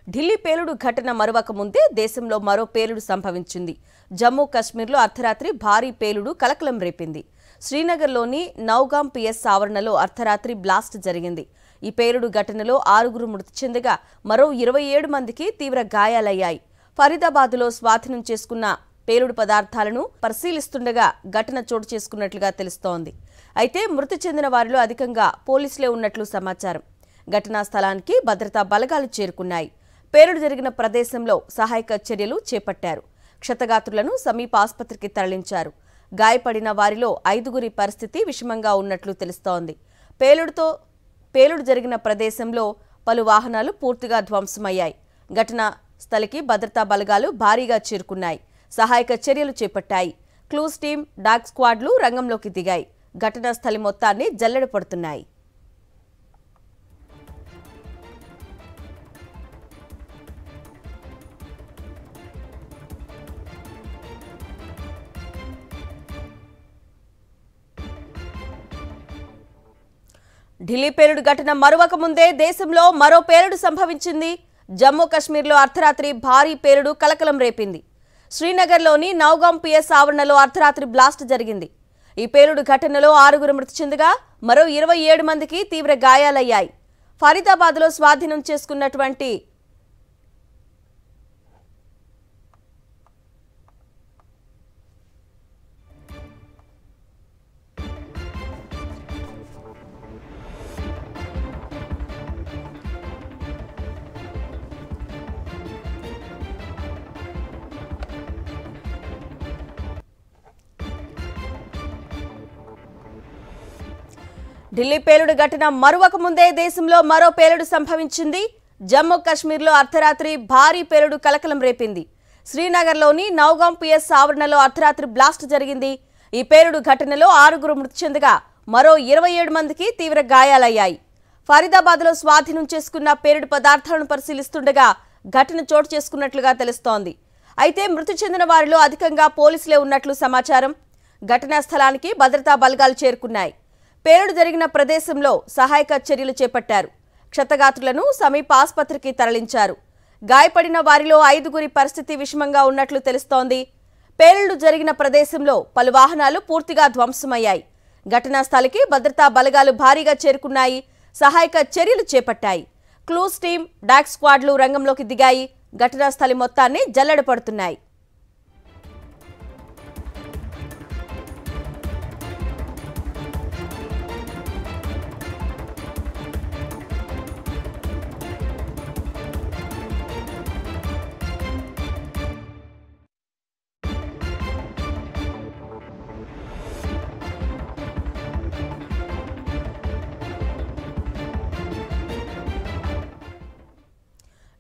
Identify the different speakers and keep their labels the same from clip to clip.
Speaker 1: ఢిల్లీ పేలుడు ఘటన మరువక ముందే దేశంలో మరో పేలుడు సంభవించింది. జమ్మూ కాశ్మీర్లో అర్ధరాత్రి భారీ పేలుడు కలకలం రేపింది. శ్రీనగర్లోని నౌగాం పిఎస్ ఆవరణలో అర్ధరాత్రి బ్లాస్ట్ జరిగింది. ఈ పేలుడు ఘటనలో 6 మృతి చెందగా మరో 27 మందికి తీవ్ర గాయాలయ్యాయి. ఫరీదాబాద్లో స్వాధీనం చేసుకున్న పేలుడు పదార్థాలను పరిశీలిస్తుండగా ఘటన చోటు చేసుకున్నట్లుగా తెలుస్తోంది. అయితే మృతి చెందిన వారిలో అధికంగా పోలీసులే ఉన్నట్లు సమాచారం. ఘటనా స్థలానికి భద్రతా బలగాలు చేరుకున్నాయి. పేలుడు జరిగిన ప్రదేశంలో సహాయక చర్యలు చేపట్టారు. క్షతగాత్రులను సమీప ఆసుపత్రికి తరలించారు. గాయపడిన వారిలో 5 పరిస్థితి విషమంగా ఉన్నట్లు తెలుస్తోంది. పేలుడు జరిగిన ప్రదేశంలో పలు వాహనాలు పూర్తిగా ధ్వంసమయ్యాయి. ఘటనా స్థలికి భద్రతా బలగాలు భారీగా చేరుకున్నాయి. సహాయక చర్యలు చేపట్టాయి. క్లూస్ టీం, డాగ్ స్క్వాడ్లు రంగంలోకి దిగాయి. ఘటనా స్థలి మొత్తాన్ని జల్లెడ పడుతున్నాయి. ఢిల్లీ పేలుడు ఘటన మరువక ముందే దేశంలో మరో పేలుడు సంభవించింది. జమ్మూ కాశ్మీర్లో అర్ధరాత్రి భారీ పేలుడు కలకలం రేపింది. శ్రీనగర్లోని నౌగాం పిఎస్ ఆవరణలో అర్ధరాత్రి బ్లాస్ట్ జరిగింది. ఈ పేలుడు ఘటనలో 6 మృతి చెందగా మరో 27 మందికి తీవ్ర గాయాలయ్యాయి. ఫరీదాబాద్లో స్వాధీనం చేసుకున్నటువంటి ఢిల్లీ పేలుడు ఘటన మరువక ముందే దేశంలో మరో పేలుడు సంభవించింది. జమ్మూ కాశ్మీర్లో అర్ధరాత్రి భారీ పేలుడు కలకలం రేపింది. శ్రీనగర్లోని నౌగాం పిఎస్ ఆవరణలో అర్ధరాత్రి బ్లాస్ట్ జరిగింది. ఈ పేలుడు ఘటనలో 6 మృతి చెందగా మరో 27 మందికి తీవ్ర గాయాలయ్యాయి. ఫరీదాబాద్లో స్వాధీనం చేసుకున్న పేలుడు పదార్థాలను పరిశీలిస్తుండగా ఘటన చోటు చేసుకున్నట్లుగా తెలుస్తోంది. అయితే మృతి చెందిన వారిలో అధికంగా పోలీసులే ఉన్నట్లు సమాచారం. ఘటనా స్థలానికి భద్రతా బలగాలు చేరుకున్నాయి. పేలుడు జరిగిన ప్రదేశంలో సహాయక చర్యలు చేపట్టారు. క్షతగాత్రులను సమీప ఆసుపత్రికి తరలించారు. గాయపడిన వారిలో 5 పరిస్థితి విషమంగా ఉన్నట్లు తెలుస్తోంది. పేలుడు జరిగిన ప్రదేశంలో పలు వాహనాలు పూర్తిగా ధ్వంసమయ్యాయి. ఘటనా స్థలికి భద్రతా బలగాలు భారీగా చేరుకున్నాయి. సహాయక చర్యలు చేపట్టాయి. క్లూస్ టీం, డాగ్ స్క్వాడ్లు రంగంలోకి దిగాయి. ఘటనా స్థలి మొత్తాన్ని జల్లెడ పడుతున్నాయి.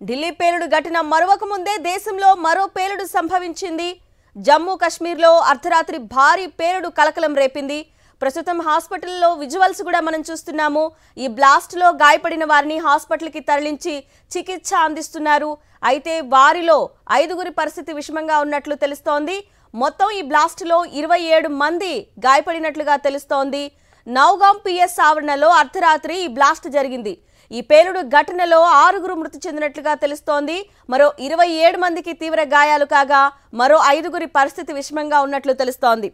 Speaker 1: ఢిల్లీ పేలుడు ఘటన మరువక ముందే దేశంలో మరో పేలుడు సంభవించింది. జమ్మూ కాశ్మీర్లో అర్ధరాత్రి భారీ పేలుడు కలకలం రేపింది. ప్రస్తుతం హాస్పిటల్లో విజువల్స్ కూడా మనం చూస్తున్నాము. ఈ బ్లాస్ట్లో గాయపడిన వారిని హాస్పిటల్కి తరలించి చికిత్స అందిస్తున్నారు. అయితే వారిలో 5 పరిస్థితి విషమంగా ఉన్నట్లు తెలుస్తోంది. మొత్తం ఈ బ్లాస్ట్లో 27 మంది గాయపడినట్లుగా తెలుస్తోంది. నౌగాం పిఎస్ ఆవరణలో అర్ధరాత్రి ఈ బ్లాస్ట్ జరిగింది. ఈ పేలుడు ఘటనలో 6 మృతి చెందినట్లుగా తెలుస్తోంది. మరో 27 మందికి తీవ్ర గాయాలు కాగా మరో 5 పరిస్థితి విషమంగా ఉన్నట్లు తెలుస్తోంది.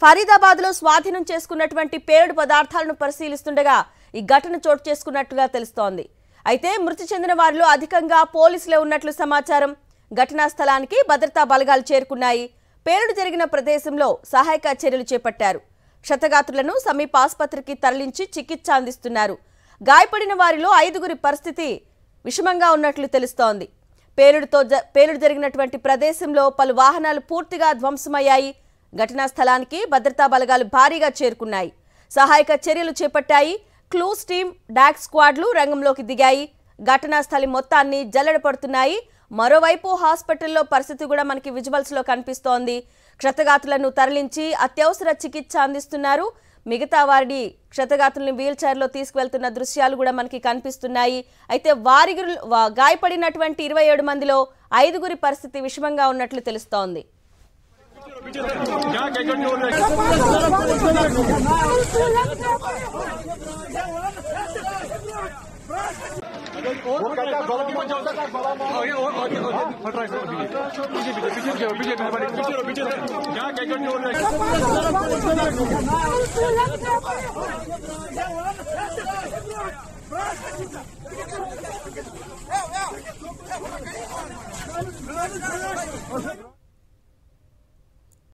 Speaker 1: ఫరీదాబాద్లో స్వాధీనం చేసుకున్నటువంటి పేలుడు పదార్థాలను పరిశీలిస్తుండగా ఈ ఘటన చోటు చేసుకున్నట్లుగా తెలుస్తోంది. అయితే మృతి చెందిన వారిలో అధికంగా పోలీసులే ఉన్నట్లు సమాచారం. ఘటనా స్థలానికి భద్రతా బలగాలు చేరుకున్నాయి. పేలుడు జరిగిన ప్రదేశంలో సహాయక చర్యలు చేపట్టారు. క్షతగాత్రులను సమీప ఆసుపత్రికి తరలించి చికిత్స అందిస్తున్నారు. గాయపడిన వారిలో 5 పరిస్థితి విషమంగా ఉన్నట్లు తెలుస్తోంది. పేలుడు జరిగినటువంటి ప్రదేశంలో పలు వాహనాలు పూర్తిగా ధ్వంసమయ్యాయి. ఘటనా స్థలానికి భద్రతా బలగాలు భారీగా చేరుకున్నాయి. సహాయక చర్యలు చేపట్టాయి. క్లూస్ టీం, డాగ్ స్క్వాడ్లు రంగంలోకి దిగాయి. ఘటనా స్థలి మొత్తాన్ని జల్లెడ పడుతున్నాయి. మరోవైపు హాస్పిటల్లో పరిస్థితి కూడా మనకి విజువల్స్ లో కనిపిస్తోంది. క్షతగాత్రులను తరలించి అత్యవసర చికిత్స అందిస్తున్నారు. మిగతా వారిని క్షతగాత్రుల్ని వీల్ చైర్లో తీసుకువెళ్తున్న దృశ్యాలు కూడా మనకి కనిపిస్తున్నాయి. అయితే గాయపడినటువంటి 27 మందిలో 5 పరిస్థితి విషమంగా ఉన్నట్లు తెలుస్తోంది.
Speaker 2: बीजेपी